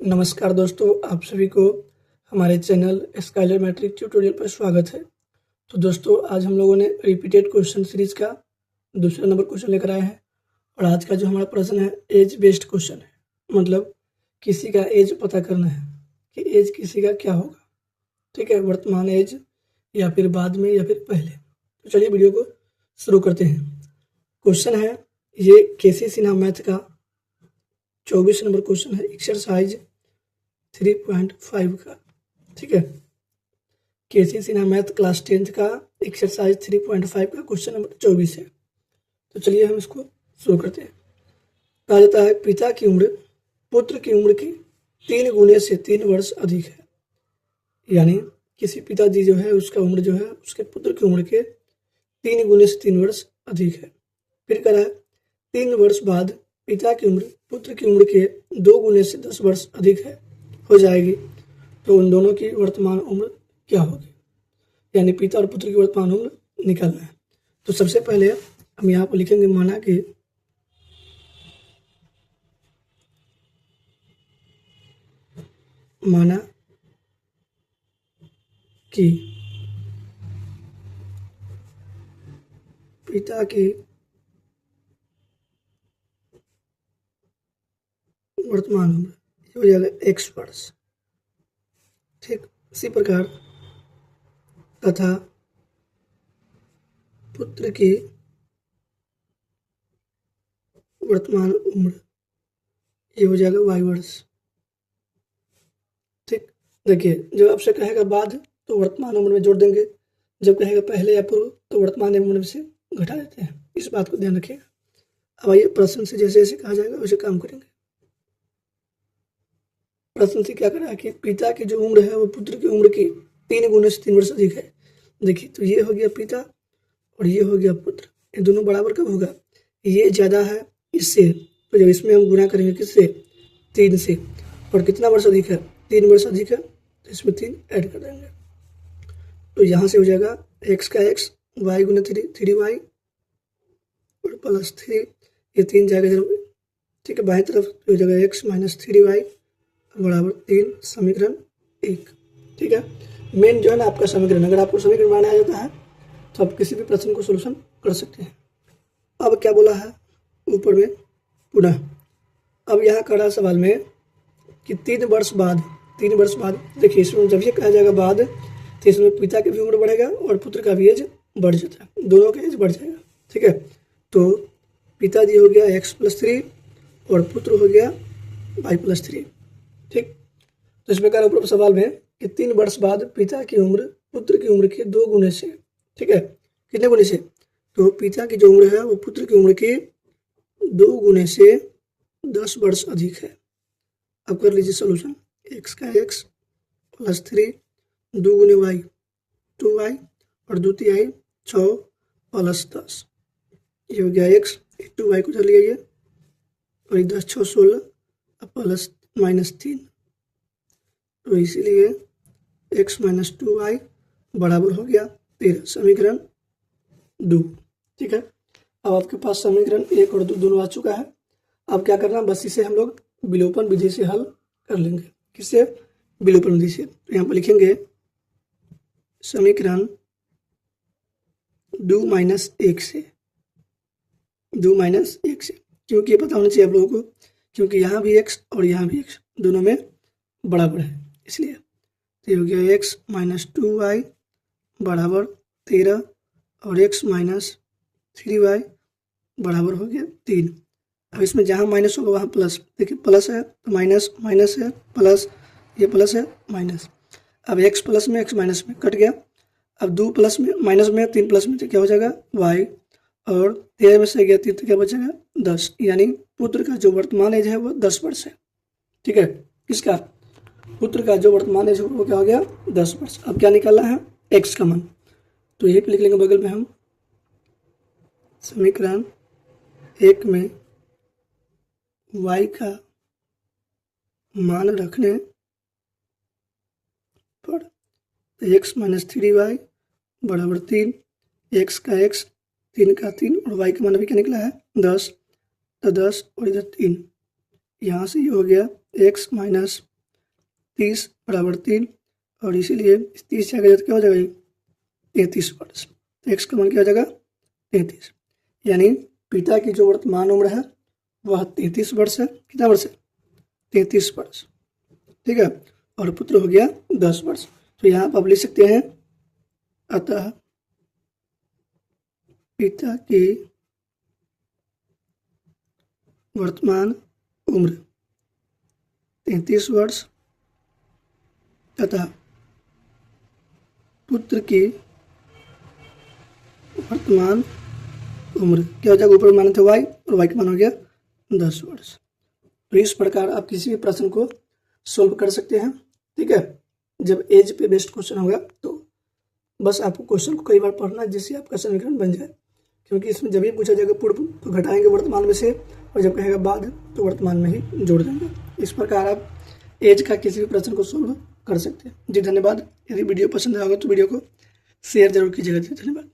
नमस्कार दोस्तों, आप सभी को हमारे चैनल स्काइलर मैट्रिक ट्यूटोरियल पर स्वागत है। तो दोस्तों, आज हम लोगों ने रिपीटेड क्वेश्चन सीरीज का दूसरा नंबर क्वेश्चन लेकर आए हैं और आज का जो हमारा प्रश्न है एज बेस्ड क्वेश्चन है। मतलब किसी का एज पता करना है कि एज किसी का क्या होगा, ठीक है, वर्तमान एज या फिर बाद में या फिर पहले। तो चलिए वीडियो को शुरू करते हैं। क्वेश्चन है ये केसी सिन्हा मैथ का 24 नंबर क्वेश्चन है, एक्सरसाइज 3.5 का, ठीक है। केसी सिन्हा मैथ क्लास 10th का एक्सरसाइज 3.5 का क्वेश्चन नंबर 24 है। तो चलिए हम इसको शुरू करते हैं। कहा जाता है पिता की उम्र पुत्र की उम्र की 3 गुने से 3 वर्ष अधिक है। यानी किसी पिताजी जो है उसका उम्र जो है उसके पुत्र की उम्र के 3 गुने से 3 वर्ष अधिक है। फिर कह रहा है 3 वर्ष बाद पिता की उम्र पुत्र की उम्र के 2 गुने से 10 वर्ष अधिक है हो जाएगी, तो उन दोनों की वर्तमान उम्र क्या होगी। यानी पिता और पुत्र की वर्तमान उम्र निकालना है। तो सबसे पहले हम यहाँ पर लिखेंगे माना कि पिता की वर्तमान उम्र हो जाएगा x वर्ष, ठीक। इसी प्रकार तथा पुत्र की वर्तमान उम्र ये हो जाएगा y वर्ष, ठीक। देखिए, जब आपसे कहेगा बाद तो वर्तमान उम्र में जोड़ देंगे, जब कहेगा पहले या पूर्व तो वर्तमान उम्र में से घटा देते हैं। इस बात को ध्यान रखिएगा। अब आइए प्रश्न से जैसे जैसे कहा जाएगा वैसे काम करेंगे। प्रश्न से क्या करा कि पिता की जो उम्र है वो पुत्र की उम्र की 3 गुने से 3 वर्ष अधिक है। देखिए, तो ये हो गया पिता और ये हो गया पुत्र, ये दोनों बराबर कब होगा, ये ज़्यादा है इससे, तो जब इसमें हम गुना करेंगे किससे, 3 से, और कितना वर्ष अधिक है, 3 वर्ष अधिक है, तो इसमें 3 ऐड कर देंगे। तो यहाँ से हो जाएगा x का x, y गुना 3y और प्लस 3, ये 3 जाएगा इधर, ठीक है, बाएं तरफ हो जाएगा x माइनस 3y बराबर 3, समीकरण 1, ठीक है। मेन जो है ना आपका समीकरण, अगर आपको समीकरण बनाना आ जाता है तो आप किसी भी प्रश्न को सोल्यूशन कर सकते हैं। अब क्या बोला है ऊपर में पुनः, अब यहाँ करा सवाल में कि 3 वर्ष बाद, देखिए इसमें जब ये कहा जाएगा बाद तो इसमें पिता की भी उम्र बढ़ेगा और पुत्र का भी एज बढ़ जाता है, दोनों का एज बढ़ जाएगा, ठीक है। तो पिताजी हो गया x + 3 और पुत्र हो गया y + 3, ठीक। तो इस प्रकार ऊपर सवाल में कि 3 वर्ष बाद पिता की उम्र पुत्र की उम्र के 2 गुने से, ठीक है, कितने गुने से, तो पिता की जो उम्र है वो पुत्र की उम्र के 2 गुने से 10 वर्ष अधिक है। अब कर लीजिए सोल्यूशन, x का x + 3, 2 गुने y 2y और 2 तिहाई 6 + 10, ये हो गया x, 2y को चल लिया ये और 10 6 16 प्लस -3, तो इसीलिए x - 2y बराबर हो गया 13, समीकरण 2, ठीक है। अब आपके पास समीकरण 1 और 2 दोनों आ चुका है। अब क्या करना, बस इसे हम लोग विलोपन विधि से हल कर लेंगे। किससे, विलोपन विधि से। तो यहाँ पर लिखेंगे समीकरण 2 - 1 से, 2 - 1 से, क्योंकि ये पता होना चाहिए आप लोगों को, क्योंकि यहाँ भी x और यहाँ भी x दोनों में बराबर है, इसलिए। तो ये हो गया x - 2y बराबर 13 और x - 3y बराबर हो गया 3। अब इसमें जहाँ माइनस होगा वहाँ प्लस, देखिए प्लस है तो माइनस, माइनस है प्लस, ये प्लस है माइनस। अब x प्लस में x माइनस में कट गया। अब 2 प्लस में माइनस में 3 प्लस में तो क्या हो जाएगा y, और 13 में से गया 3 तो क्या बचेगा 10, यानी पुत्र का जो वर्तमान एज है वो 10 वर्ष है, ठीक है। किसका, पुत्र का जो वर्तमान एज है वो क्या हो गया 10 वर्ष। अब क्या निकालना है, x का मान, तो यही पे लिख लेंगे बगल में हम समीकरण 1 में y का मान रखने पर x - 3y बराबर 3, x का x 3 का 3 और y का मान अभी क्या निकला है 10, तो 10 और इधर 3, यहाँ से ये हो गया x - 30 बराबर 3, और इसीलिए 30 से आगे क्या हो जाएगा 33 वर्ष। तो x का मान क्या हो जाएगा 33, यानी पिता की जो वर्तमान उम्र है वह 33 वर्ष है। कितना वर्ष है 33 वर्ष, ठीक है। और पुत्र हो गया 10 वर्ष। तो यहाँ पर आप लिख सकते हैं अतः पिता की वर्तमान उम्र 33 वर्ष तथा पुत्र की वर्तमान उम्र क्या हो जाएगा, ऊपर मान थे y और y का मान हो गया 10 वर्ष। तो इस प्रकार आप किसी भी प्रश्न को सोल्व कर सकते हैं, ठीक है। जब एज पे बेस्ड क्वेश्चन होगा तो बस आपको क्वेश्चन को कई बार पढ़ना है जिससे आपका समीकरण बन जाए, क्योंकि इसमें जब भी पूछा जाएगा पूर्व तो घटाएंगे वर्तमान में से, और जब कहेगा बाद तो वर्तमान में ही जोड़ देंगे। इस प्रकार आप एज का किसी भी प्रश्न को सोल्व कर सकते हैं। जी धन्यवाद। यदि वीडियो पसंद आएगा तो वीडियो को शेयर जरूर कीजिएगा। जी धन्यवाद।